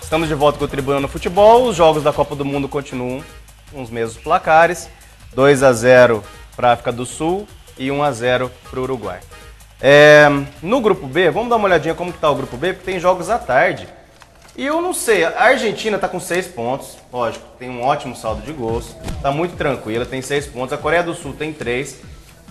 Estamos de volta com o Tribuna no Futebol. Os jogos da Copa do Mundo continuam com os mesmos placares. 2-0 para a África do Sul e 1-0 para o Uruguai. No grupo B, vamos dar uma olhadinha como que tá o grupo B, porque tem jogos à tarde. E eu não sei, a Argentina está com 6 pontos, lógico, tem um ótimo saldo de gols, está muito tranquila, tem 6 pontos. A Coreia do Sul tem 3,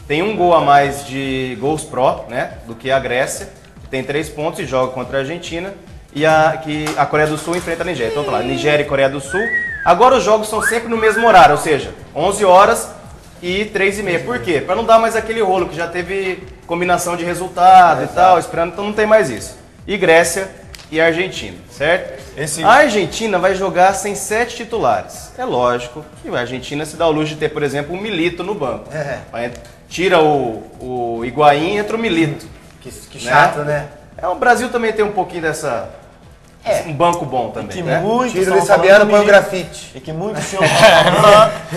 tem um gol a mais de gols pró, né, do que a Grécia, que tem 3 pontos e joga contra a Argentina. E a Coreia do Sul enfrenta a Nigéria. Então tá lá, Nigéria e Coreia do Sul. Agora os jogos são sempre no mesmo horário, ou seja, 11 horas e 3h30. Por quê? Para não dar mais aquele rolo que já teve combinação de resultado e tal, esperando, então não tem mais isso. E Grécia e Argentina, certo? A Argentina vai jogar sem 7 titulares. É lógico que a Argentina se dá o luxo de ter, por exemplo, o Milito no banco. Tira o Higuaín e entra o Milito. Que chato, né? O Brasil também tem um pouquinho dessa... um banco bom também, que né? Tira o Luiz Fabiano, põe o grafite. E que muitos tinham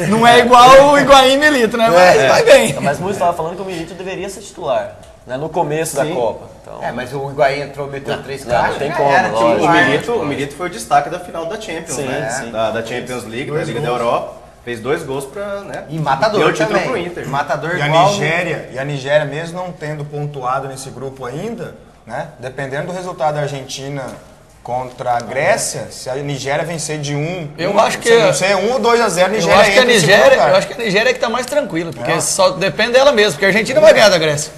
não é igual o Higuaín e Milito, né? Mas vai bem. Mas muitos estavam falando que o Milito deveria ser titular, né? No começo da Copa. Então... mas o Higuaín entrou, meteu 3 caixas. Não tem como, o Milito foi o destaque da final da Champions, né? Sim. Da Champions League, da Liga da Europa. Fez 2 gols pra, né? E matador deu o título também. pro Inter. Matador E igual... a Nigéria, mesmo não tendo pontuado nesse grupo ainda, né? Dependendo do resultado da Argentina contra a Grécia, se a Nigéria vencer de 1, eu acho que não sei, 1 ou 2-0, a Nigéria eu acho que a Nigéria é que tá mais tranquila, porque só depende dela mesmo, porque a Argentina vai ganhar da Grécia.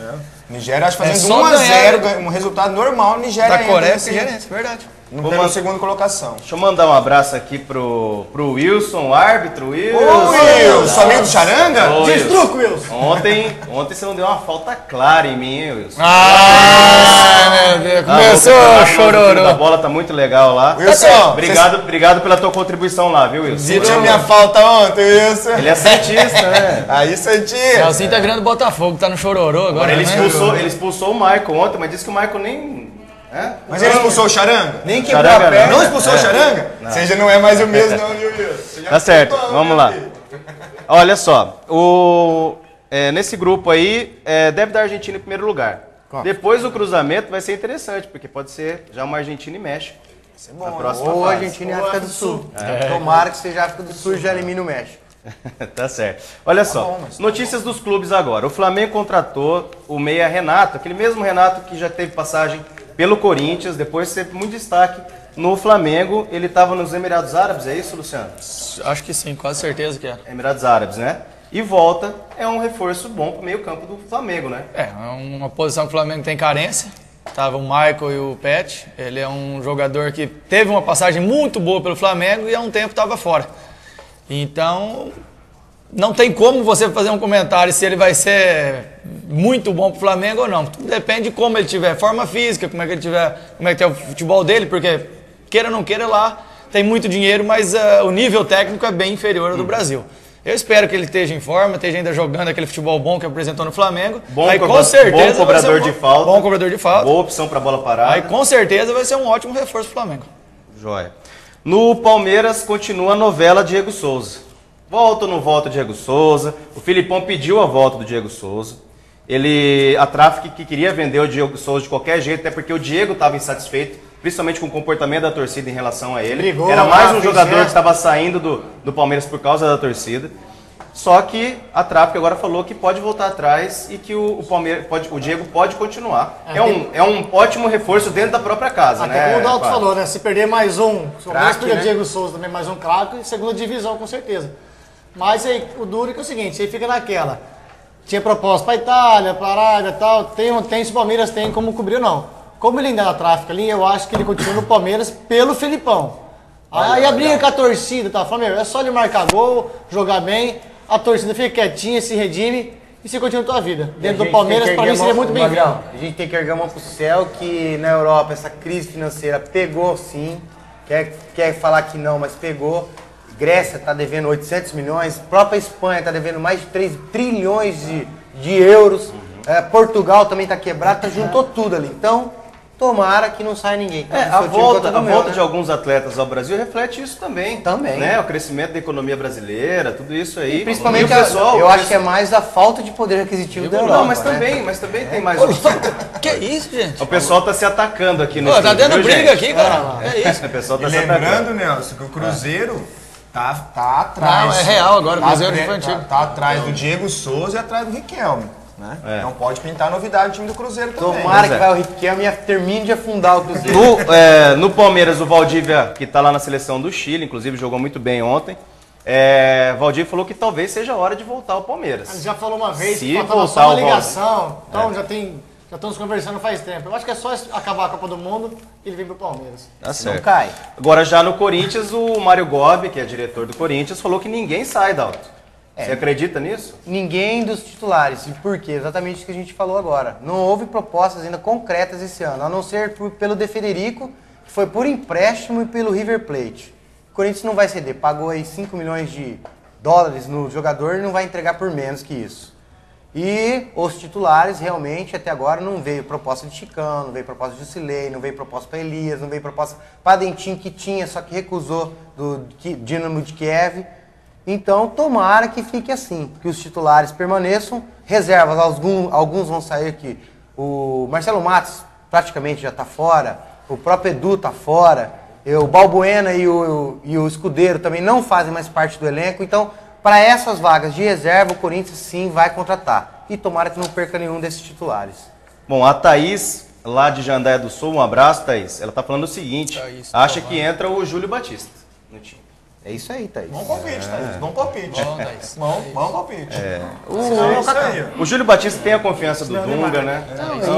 Nigéria, acho que fazendo só 1-0, um resultado normal, a Nigéria da Coreia, assim, é verdade. não pegou a segunda colocação. Deixa eu mandar um abraço aqui pro Wilson, o árbitro, Wilson. Wilson, amigo do Charanga? Destruco, Wilson. Ontem você não deu uma falta clara em mim, hein, Wilson? Meu Deus, começou, chororô. A bola tá muito legal lá. Wilson, Obrigado pela tua contribuição lá, viu, Wilson? sentiu minha falta ontem, Wilson? Ele é cientista, né? Aí sentia. O tá virando Botafogo, tá no chororô agora. Ele expulsou o Michael ontem, mas disse que o Michael nem... Mas ele expulsou o Charanga? Nem quebrou a perna. Não expulsou o Charanga? Você já não é mais o mesmo, não, viu, Wilson? Tá certo, vamos lá. Olha só, nesse grupo aí, deve dar a Argentina em primeiro lugar. Depois o cruzamento vai ser interessante, porque pode ser já uma Argentina e México. Na próxima Ou fase. Argentina e África do Sul. Tomara que seja a África do Sul e já elimine o México. Tá certo. Olha só, notícias dos clubes agora. O Flamengo contratou o meia Renato, aquele mesmo Renato que já teve passagem pelo Corinthians, depois sempre muito destaque no Flamengo. Ele estava nos Emirados Árabes, é isso, Luciano? Acho que sim, quase certeza que é. Emirados Árabes, né? E volta, é um reforço bom para o meio campo do Flamengo, né? É uma posição que o Flamengo tem carência. Tava o Michael e o Pet. Ele é um jogador que teve uma passagem muito boa pelo Flamengo e há um tempo estava fora. Então, não tem como você fazer um comentário se ele vai ser muito bom para o Flamengo ou não. Tudo depende de como ele tiver, forma física, como é que ele tiver, como é que é o futebol dele, porque queira ou não queira lá, tem muito dinheiro, mas o nível técnico é bem inferior ao do Brasil. Eu espero que ele esteja em forma, esteja ainda jogando aquele futebol bom que apresentou no Flamengo. Aí, com certeza, bom cobrador de falta. Bom cobrador de falta. Boa opção para bola parada. Aí com certeza vai ser um ótimo reforço para o Flamengo. Joia. No Palmeiras continua a novela Diego Souza. Volta ou não volta o Diego Souza? O Filipão pediu a volta do Diego Souza. A Traffic que queria vender o Diego Souza de qualquer jeito, até porque o Diego estava insatisfeito, principalmente com o comportamento da torcida em relação a ele. Era mais um jogador que estava saindo do Palmeiras por causa da torcida. Só que a Traffic agora falou que pode voltar atrás e que o Diego pode continuar. É um ótimo reforço dentro da própria casa, até né? como o Dalto falou, né? Se perder mais um, se o Palmeiras perder né? Diego Souza também mais um craque, segunda divisão com certeza. Mas aí, o duro é que é o seguinte, você fica naquela. Tinha proposta para Itália, para Arábia e tal. Tem se o Palmeiras tem como cobrir ou não. Como ele ainda é na Tráfico ali, eu acho que ele continua no Palmeiras pelo Filipão. Aí a briga com a torcida, tá? Flamengo, é só ele marcar gol, jogar bem, a torcida fica quietinha, se redime e você continua a tua vida. Dentro do Palmeiras, para mim, seria muito bem-vindo. A gente tem que erguer a mão pro céu que na Europa essa crise financeira pegou sim. Quer falar que não, mas pegou. Grécia está devendo 800 milhões, a própria Espanha está devendo mais de 3 trilhões de euros, Portugal também está quebrado, juntou tudo ali. Então, Tomara que não saia ninguém. A volta de alguns atletas ao Brasil reflete isso também. Também. Né? O crescimento da economia brasileira, tudo isso aí. E principalmente, o pessoal, eu acho que é mais a falta de poder aquisitivo da Europa. Não, mas né? também tem mais... Que isso, gente? O pessoal tá se atacando aqui no Pô, tá estúdio, dando viu, briga gente? aqui, cara. É isso. O pessoal E tá se lembrando, atacando. Nelson, que o Cruzeiro tá atrás. Não, é real agora, o Cruzeiro tá, foi antigo. Tá atrás do Diego Souza e atrás do Riquelme. Né? Não pode pintar novidade o time do Cruzeiro também. Tomara que vai o Riquelme e termine de afundar o Cruzeiro. No Palmeiras, o Valdívia, que tá lá na seleção do Chile, inclusive jogou muito bem ontem. Valdívia falou que talvez seja a hora de voltar ao Palmeiras. Ele já falou uma vez Se que faltava voltar só uma o ligação, então já estamos conversando faz tempo. Eu acho que é só acabar a Copa do Mundo e ele vem pro Palmeiras. Tá Não certo. cai. Agora já no Corinthians, o Mário Gobi, que é diretor do Corinthians, falou que ninguém sai, Dalton. Você acredita nisso? Ninguém dos titulares. E por quê? Exatamente o que a gente falou agora. Não houve propostas ainda concretas esse ano, a não ser pelo De Federico, que foi por empréstimo, e pelo River Plate. O Corinthians não vai ceder. Pagou aí 5 milhões de dólares no jogador e não vai entregar por menos que isso. E os titulares, realmente, até agora, não veio proposta de Chicão, não veio proposta de Jusilei, não veio proposta para Elias, não veio proposta para Dentinho, que tinha, só que recusou do Dinamo de Kiev. Então, tomara que fique assim, que os titulares permaneçam, reservas, alguns vão sair aqui. O Marcelo Matos praticamente já está fora, o próprio Edu está fora, o Balbuena e o Escudeiro também não fazem mais parte do elenco. Então, para essas vagas de reserva, o Corinthians sim vai contratar. E tomara que não perca nenhum desses titulares. Bom, a Thaís, lá de Jandaia do Sul, um abraço, Thaís. Ela tá falando o seguinte, Thaís, acha que entra o Júlio Batista no time. É isso aí, Thaís. Bom palpite, Thaís. Bom palpite. Bom, Thaís. Bom palpite. É Isso aí. O Júlio Batista tem a confiança do Dunga, né?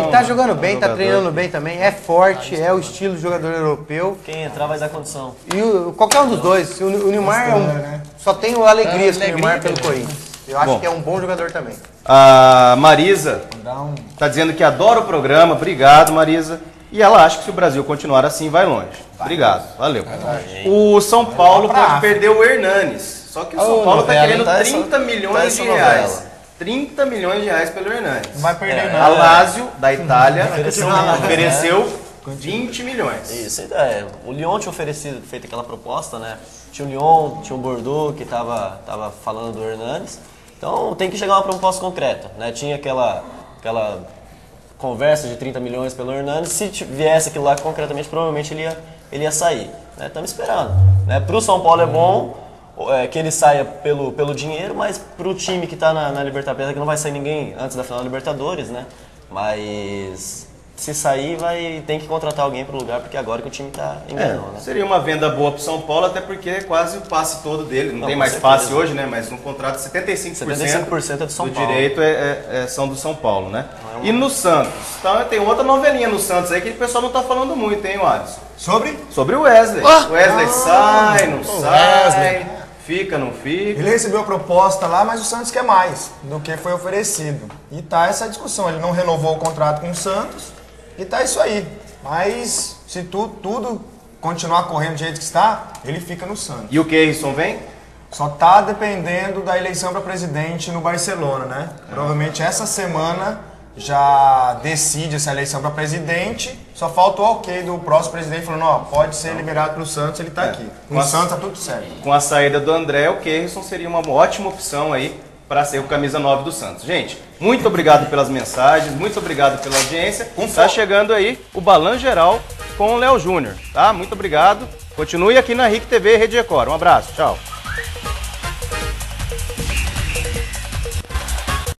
E tá jogando bem, tá treinando bem também, é forte, é o estilo de jogador europeu. Quem entrar vai dar condição. E qualquer um dos dois. O Neymar só tem alegrias com o Neymar pelo Corinthians. Eu acho que é um bom jogador também. A Marisa tá dizendo que adora o programa. Obrigado, Marisa. E ela acha que se o Brasil continuar assim, vai longe. Obrigado, valeu. O São Paulo pode perder o Hernanes. Só que o São Paulo tá querendo 30 milhões de reais. 30 milhões de reais pelo Hernanes. Não vai perder A nada. Lazio, da Itália, Ofereceu 20 milhões. Isso, o Lyon tinha feito aquela proposta, né? Tinha o Lyon, tinha o Bordeaux que tava falando do Hernanes. Então tem que chegar uma proposta concreta, né? Tinha aquela conversa de 30 milhões pelo Hernanes. Se viesse aquilo lá concretamente, provavelmente ele ia sair. Estamos esperando. Né? Para o São Paulo é bom que ele saia pelo dinheiro, mas para o time que está na Libertadores, que não vai sair ninguém antes da final da Libertadores, né? Mas se sair, tem que contratar alguém para o lugar, porque agora que o time está enganando. Né? Seria uma venda boa para o São Paulo, até porque é quase o passe todo dele. Não tem com mais certeza. passe hoje, né? Mas no contrato 75% é do São do Paulo. direito são do São Paulo, né? E no Santos? Então, tem outra novelinha no Santos aí que o pessoal não está falando muito, hein, Alisson? Sobre o Wesley. O Wesley sai, não sai, fica, não fica. Ele recebeu a proposta lá, mas o Santos quer mais do que foi oferecido. E tá essa discussão. Ele não renovou o contrato com o Santos e tá isso aí. Mas se tudo continuar correndo do jeito que está, ele fica no Santos. E o Keirson vem? Só tá dependendo da eleição para presidente no Barcelona, né? Provavelmente essa semana já decide essa eleição para presidente. Só falta o ok do próximo presidente falando, ó, pode ser liberado para o Santos, ele tá aqui. Com o Santos tá tudo certo. Com a saída do André, o Keirson seria uma ótima opção aí para ser o camisa 9 do Santos. Gente, muito obrigado pelas mensagens, muito obrigado pela audiência. Tá chegando aí o Balanço Geral com o Léo Júnior, tá? Muito obrigado. Continue aqui na RIC TV Rede Record. Um abraço, tchau.